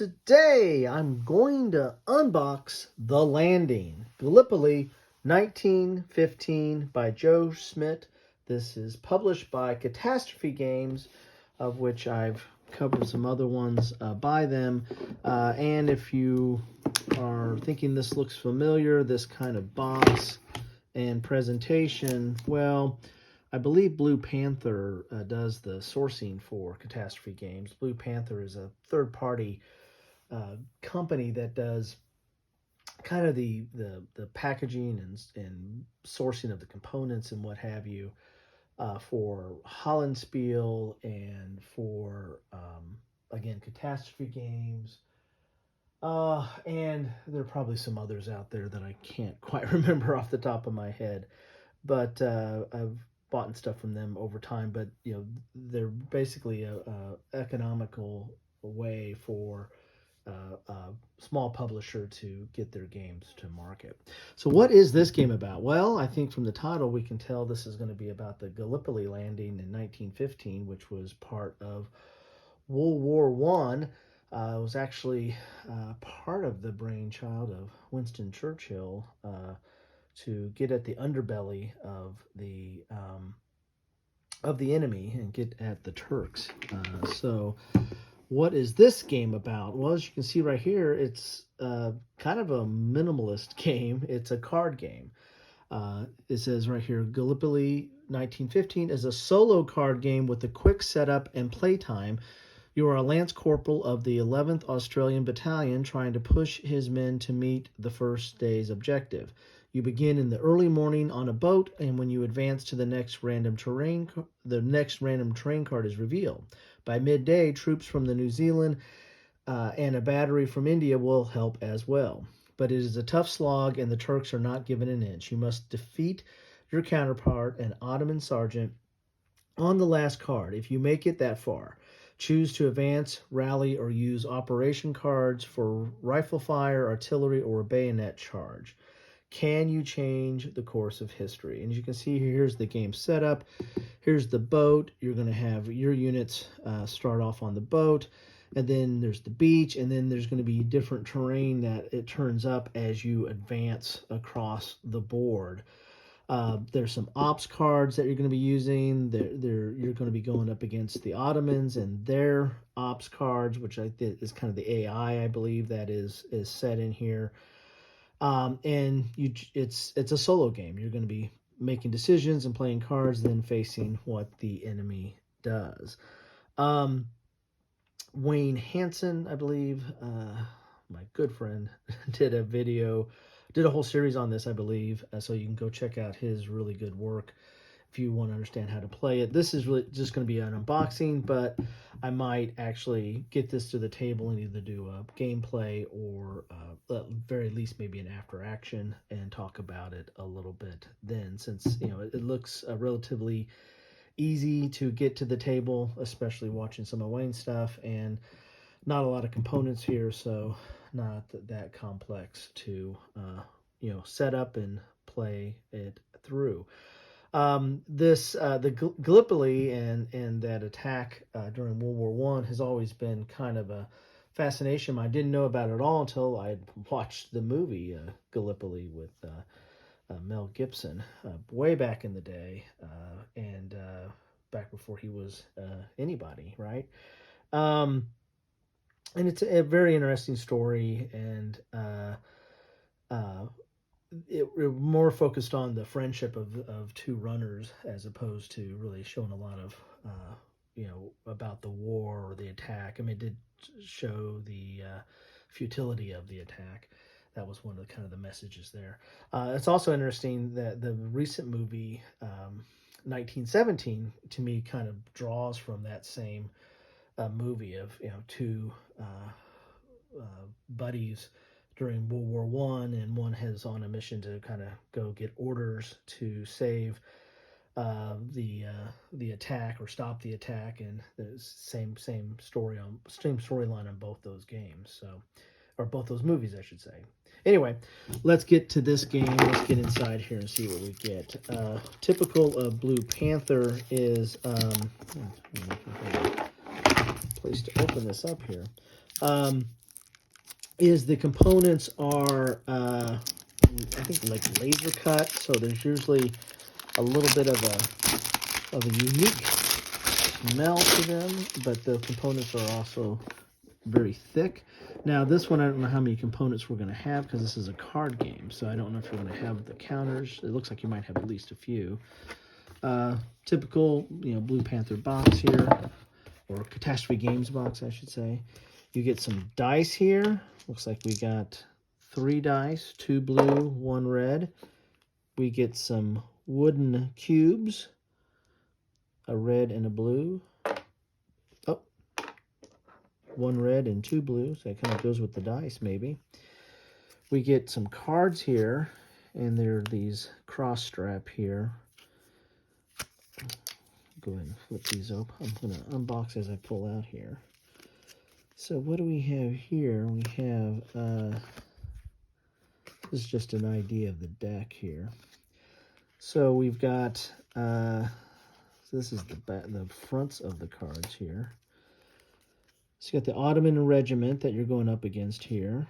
Today I'm going to unbox The Landing, Gallipoli 1915 by Joe Schmidt. This is published by Catastrophe Games, of which I've covered some other ones by them. And if you are thinking this looks familiar, this kind of box and presentation, well, I believe Blue Panther does the sourcing for Catastrophe Games. Blue Panther is a third-party company that does kind of the packaging and sourcing of the components and what have you for Hollandspiel and for again Catastrophe Games. And there are probably some others out there that I can't quite remember off the top of my head, but I've bought stuff from them over time. But they're basically a economical way for a small publisher to get their games to market. So what is this game about? Well, I think from the title we can tell this is going to be about the Gallipoli landing in 1915, which was part of World War One. It was actually part of the brainchild of Winston Churchill to get at the underbelly of the enemy and get at the Turks. So what is this game about? Well, as you can see right here, it's kind of a minimalist game. It's a card game. It says right here, Gallipoli 1915 is a solo card game with a quick setup and playtime. You are a lance corporal of the 11th Australian Battalion trying to push his men to meet the first day's objective. You begin in the early morning on a boat, and when you advance to the next random terrain card is revealed. By midday, troops from the New Zealand and a battery from India will help as well. But it is a tough slog, and the Turks are not given an inch. You must defeat your counterpart, an Ottoman sergeant, on the last card. If you make it that far, choose to advance, rally, or use operation cards for rifle fire, artillery, or a bayonet charge. Can you change the course of history? And as you can see here, here's the game setup. Here's the boat. You're going to have your units start off on the boat, and then there's the beach, and then there's going to be different terrain that it turns up as you advance across the board. There's some ops cards that you're going to be using. You're going to be going up against the Ottomans and their ops cards, which I think is kind of the AI, I believe, that is set in here. And it's a solo game. You're going to be making decisions and playing cards, then facing what the enemy does. Wayne Hansen, I believe, my good friend, did a whole series on this, I believe. So you can go check out his really good work if you want to understand how to play it. This is really just going to be an unboxing, but I might actually get this to the table and either do a gameplay or at very least maybe an after action and talk about it a little bit then, since it looks relatively easy to get to the table, especially watching some of Wayne's stuff, and not a lot of components here, so not that complex to set up and play it through. The Gallipoli and that attack during World War One has always been kind of a fascination. I didn't know about it at all until I watched the movie Gallipoli with Mel Gibson way back in the day, and back before he was anybody, right? And it's a very interesting story, and it more focused on the friendship of two runners as opposed to really showing a lot of about the war or the attack. I mean, it did show the futility of the attack. That was one of the kind of the messages there. It's also interesting that the recent movie 1917 to me kind of draws from that same movie of two buddies during World War One, and one has on a mission to kind of go get orders to save the attack or stop the attack, and the same storyline on both those games, or both those movies, I should say. Anyway, let's get to this game. Let's get inside here and see what we get. Typical of Blue Panther is place to open this up here. is the components are, I think, like laser cut. So there's usually a little bit of a unique smell to them, but the components are also very thick. Now this one, I don't know how many components we're going to have because this is a card game, so I don't know if you're going to have the counters. It looks like you might have at least a few. Typical, Blue Panther box here, or Catastrophe Games box, I should say. You get some dice here. Looks like we got 3 dice, 2 blue, 1 red. We get some wooden cubes, a red and a blue. Oh, 1 red and 2 blue, so that kind of goes with the dice maybe. We get some cards here, and there are these cross strap here. Go ahead and flip these up. I'm going to unbox as I pull out here. So what do we have here? We have, this is just an idea of the deck here. So we've got, so this is the fronts of the cards here. So you got the Ottoman Regiment that you're going up against here.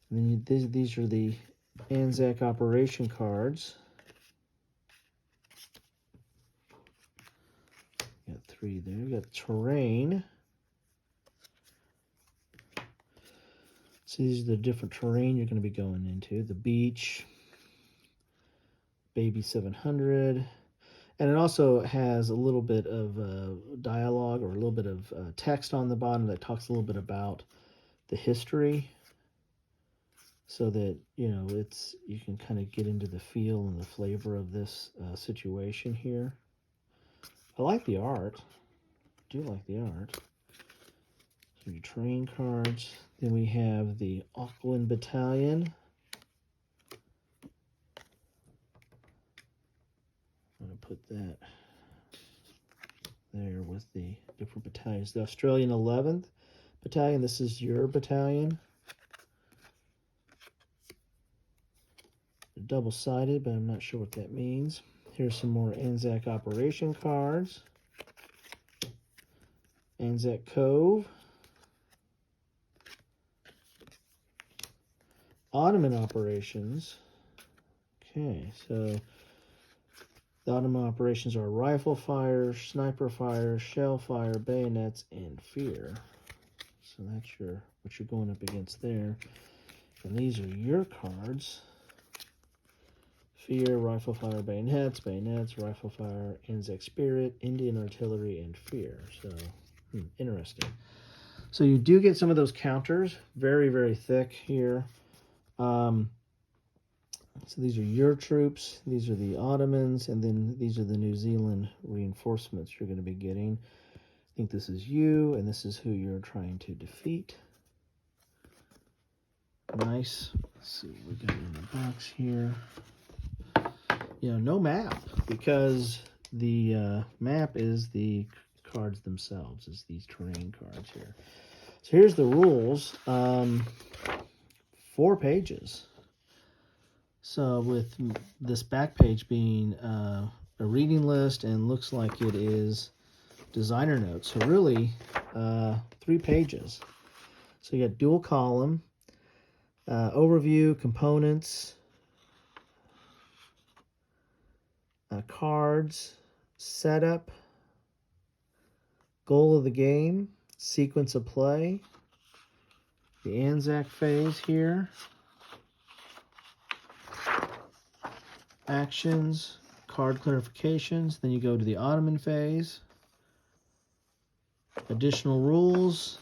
And then these are the Anzac Operation cards. Got 3 there. We got terrain. So these are the different terrain you're going to be going into. The beach, Baby 700. And it also has a little bit of dialogue, or a little bit of text on the bottom that talks a little bit about the history, so that, you can kind of get into the feel and the flavor of this situation here. I like the art. I do like the art. So your train cards. Then we have the Auckland Battalion. I'm going to put that there with the different battalions. The Australian 11th Battalion. This is your battalion. They're double-sided, but I'm not sure what that means. Here's some more Anzac Operation cards. Anzac Cove. Ottoman Operations. Okay, so the Ottoman Operations are rifle fire, sniper fire, shell fire, bayonets, and fear. So that's what you're going up against there. And these are your cards. Fear, rifle fire, bayonets, rifle fire, Anzac Spirit, Indian Artillery, and fear. So, interesting. So you do get some of those counters. Very, very thick here. So these are your troops. These are the Ottomans. And then these are the New Zealand reinforcements you're going to be getting. I think this is you, and this is who you're trying to defeat. Nice. Let's see what we got in the box here. No map, because the map is the cards themselves, is these terrain cards here. So here's the rules. 4 pages. So with this back page being a reading list, and looks like it is designer notes. So really 3 pages. So you got dual column, overview, components, cards, setup, goal of the game, sequence of play, the Anzac phase here, actions, card clarifications. Then you go to the Ottoman phase, additional rules,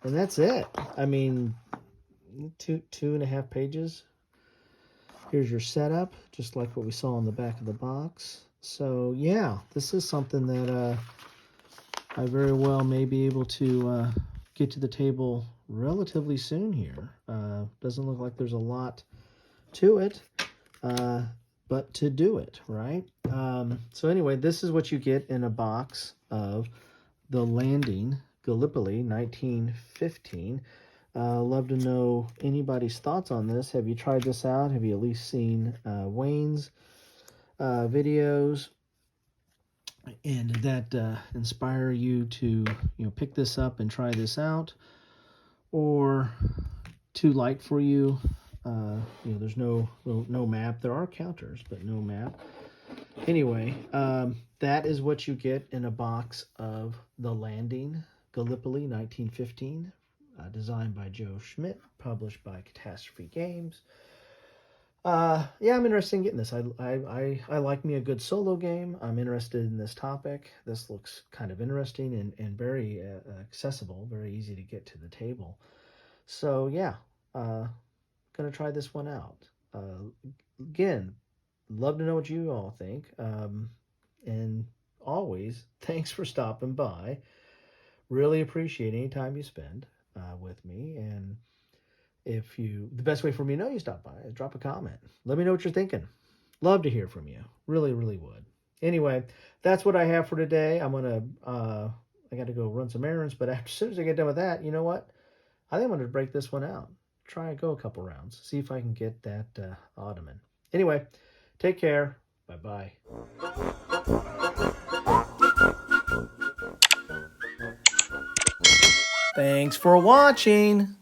and that's it. I mean, 2.5 pages. Here's your setup, just like what we saw on the back of the box. So yeah, this is something that I very well may be able to get to the table relatively soon here. Doesn't look like there's a lot to it, but to do it, right? So anyway, this is what you get in a box of The Landing, Gallipoli, 1915. Love to know anybody's thoughts on this. Have you tried this out? Have you at least seen Wayne's videos? and that inspire you to pick this up and try this out, or too light for you. There's no map. There are counters, but no map. Anyway, that is what you get in a box of The Landing, Gallipoli, 1915, designed by Joe Schmidt, published by Catastrophe Games. Yeah, I'm interested in getting this. I like me a good solo game. I'm interested in this topic. This looks kind of interesting and very accessible, very easy to get to the table. So yeah, gonna try this one out. Again, love to know what you all think. And always, thanks for stopping by. Really appreciate any time you spend with me. And the best way for me to know you stopped by is drop a comment. Let me know what you're thinking. Love to hear from you. Really, really would. Anyway, that's what I have for today. I got to go run some errands, but as soon as I get done with that, you know what? I think I'm going to break this one out. Try and go a couple rounds. See if I can get that Ottoman. Anyway, take care. Bye-bye. Thanks for watching.